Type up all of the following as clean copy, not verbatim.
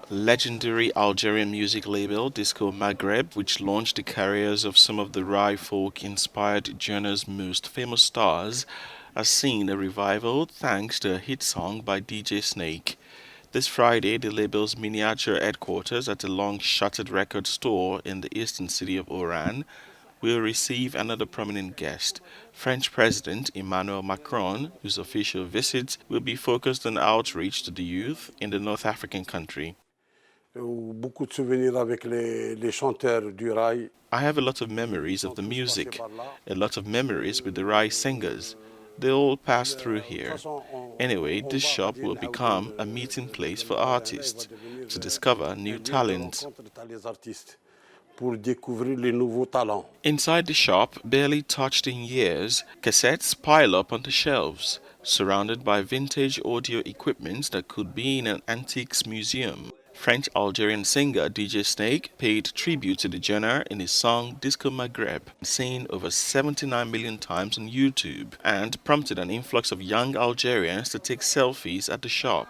Legendary Algerian music label Disco Maghreb, which launched the careers of some of the Rai folk-inspired genre's most famous stars, has seen a revival thanks to a hit song by DJ Snake. This Friday, the label's miniature headquarters at a long-shuttered record store in the eastern city of Oran will receive another prominent guest, French President Emmanuel Macron, whose official visit will be focused on outreach to the youth in the North African country. I have a lot of memories of the music, a lot of memories with the Rai singers. They all pass through here. Anyway, this shop will become a meeting place for artists to discover new talent. Inside the shop, barely touched in years, cassettes pile up on the shelves, surrounded by vintage audio equipment that could be in an antiques museum. French-Algerian singer DJ Snake paid tribute to the genre in his song Disco Maghreb, seen over 79 million times on YouTube, and prompted an influx of young Algerians to take selfies at the shop.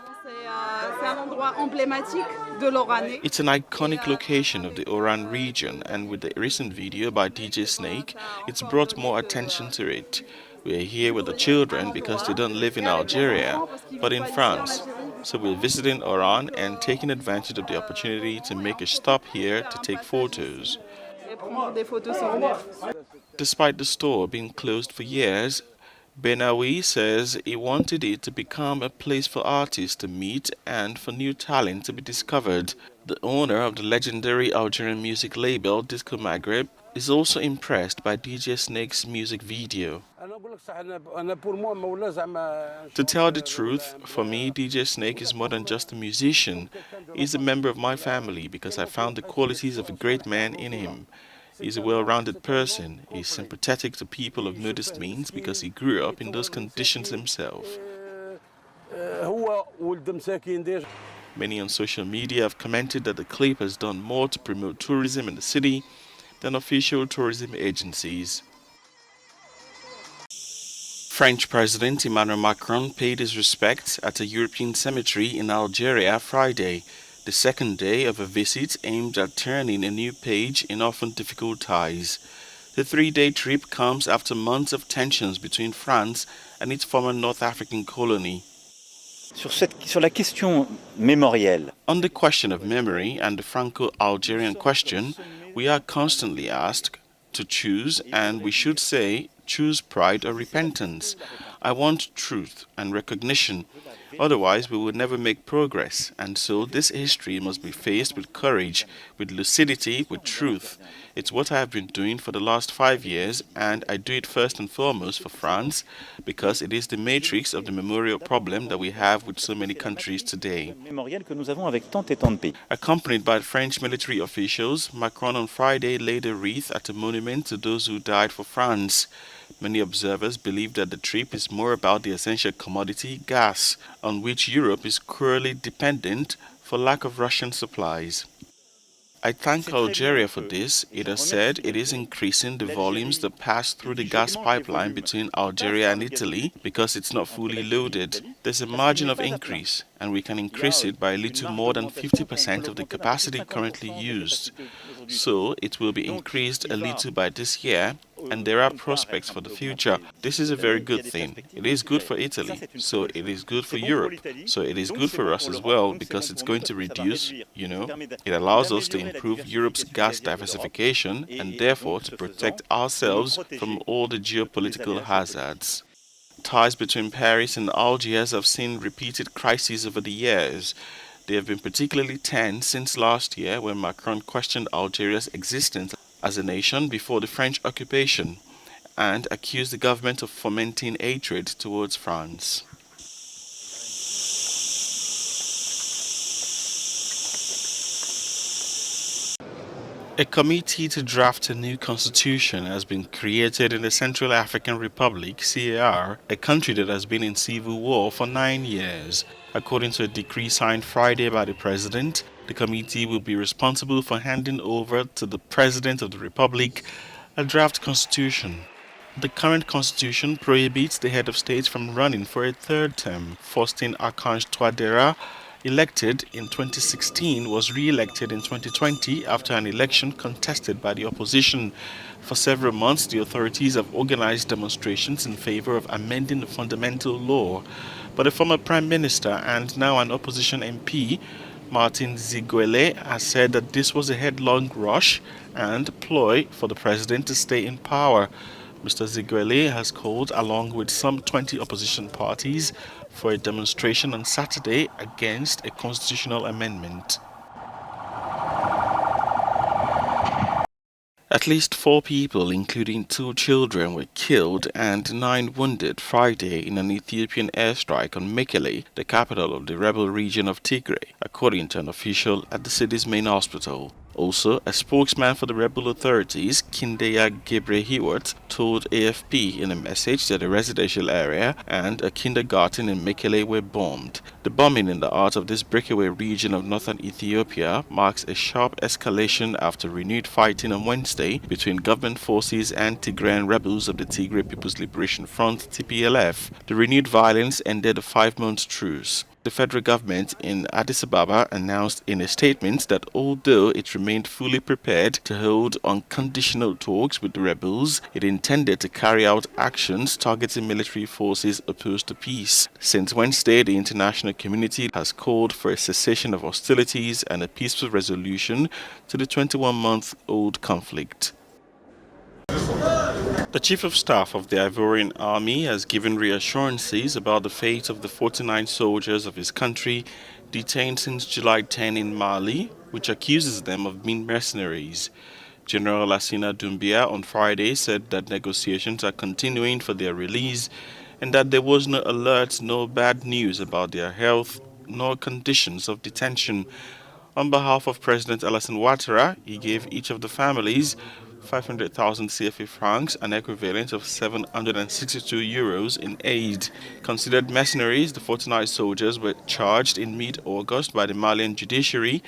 It's an iconic location of the Oran region, and with the recent video by DJ Snake, it's brought more attention to it. We are here with the children because they don't live in Algeria, but in France. So we're visiting Oran and taking advantage of the opportunity to make a stop here to take photos. Despite the store being closed for years, Benhaoua says he wanted it to become a place for artists to meet and for new talent to be discovered. The owner of the legendary Algerian music label Disco Maghreb is also impressed by DJ Snake's music video. To tell the truth, for me, DJ Snake is more than just a musician. He's a member of my family because I found the qualities of a great man in him. He's a well-rounded person. He's sympathetic to people of modest means because he grew up in those conditions himself. Many on social media have commented that the clip has done more to promote tourism in the city than official tourism agencies. French President Emmanuel Macron paid his respects at a European cemetery in Algeria Friday, the second day of a visit aimed at turning a new page in often difficult ties. The three-day trip comes after months of tensions between France and its former North African colony. Sur la question mémorielle. On the question of memory and the Franco-Algerian question, we are constantly asked to choose, and we should say, choose pride or repentance. I want truth and recognition. Otherwise, we will never make progress, and so this history must be faced with courage, with lucidity, with truth. It's what I have been doing for the last 5 years, and I do it first and foremost for France, because it is the matrix of the memorial problem that we have with so many countries today. Accompanied by French military officials, Macron on Friday laid a wreath at a monument to those who died for France. Many observers believe that the trip is more about the essential commodity, gas, on which Europe is cruelly dependent for lack of Russian supplies. I thank Algeria for this. It has said it is increasing the volumes that pass through the gas pipeline between Algeria and Italy because it's not fully loaded. There's a margin of increase, and we can increase it by a little more than 50% of the capacity currently used. So it will be increased a little by this year, and there are prospects for the future. This is a very good thing. It is good for Italy, so it is good for Europe, so it is good for us as well because it's going to reduce, it allows us to improve Europe's gas diversification and therefore to protect ourselves from all the geopolitical hazards. Ties between Paris and Algiers have seen repeated crises over the years. They have been particularly tense since last year when Macron questioned Algeria's existence as a nation before the French occupation and accused the government of fomenting hatred towards France. A committee to draft a new constitution has been created in the Central African Republic, CAR, a country that has been in civil war for 9 years. According to a decree signed Friday by the President, the committee will be responsible for handing over to the President of the Republic a draft constitution. The current constitution prohibits the head of state from running for a third term. Faustin Archange Touadéra, elected in 2016, was re-elected in 2020 after an election contested by the opposition. For several months, the authorities have organized demonstrations in favor of amending the fundamental law. But the former prime minister and now an opposition MP, Martin Ziguele, has said that this was a headlong rush and ploy for the president to stay in power. Mr. Ziguele has called, along with some 20 opposition parties, for a demonstration on Saturday against a constitutional amendment. At least 4 people, including 2 children, were killed and 9 wounded Friday in an Ethiopian airstrike on Mekele, the capital of the rebel region of Tigray, according to an official at the city's main hospital. Also, a spokesman for the rebel authorities, Kindeya Gebrehiwot, told AFP in a message that a residential area and a kindergarten in Mekele were bombed. The bombing in the heart of this breakaway region of northern Ethiopia marks a sharp escalation after renewed fighting on Wednesday between government forces and Tigrayan rebels of the Tigray People's Liberation Front (TPLF). The renewed violence ended a 5-month truce. The federal government in Addis Ababa announced in a statement that although it remained fully prepared to hold unconditional talks with the rebels, it intended to carry out actions targeting military forces opposed to peace. Since Wednesday, the international community has called for a cessation of hostilities and a peaceful resolution to the 21-month-old conflict. The Chief of Staff of the Ivorian Army has given reassurances about the fate of the 49 soldiers of his country detained since July 10 in Mali, which accuses them of being mercenaries. General Lassina Doumbia on Friday said that negotiations are continuing for their release and that there was no alert, no bad news about their health, nor conditions of detention. On behalf of President Alassane Ouattara, he gave each of the families 500,000 CFA francs, an equivalent of 762 euros in aid. Considered mercenaries, the 49 soldiers were charged in mid-August by the Malian judiciary,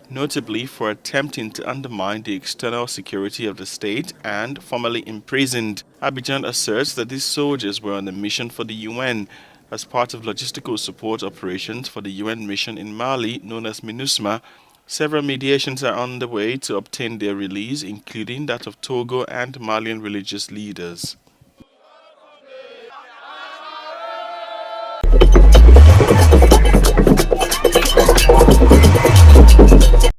notably for attempting to undermine the external security of the state and formally imprisoned. Abidjan asserts that these soldiers were on a mission for the UN as part of logistical support operations for the UN mission in Mali known as MINUSMA. Several mediations are on the way to obtain their release, including that of Togo and Malian religious leaders.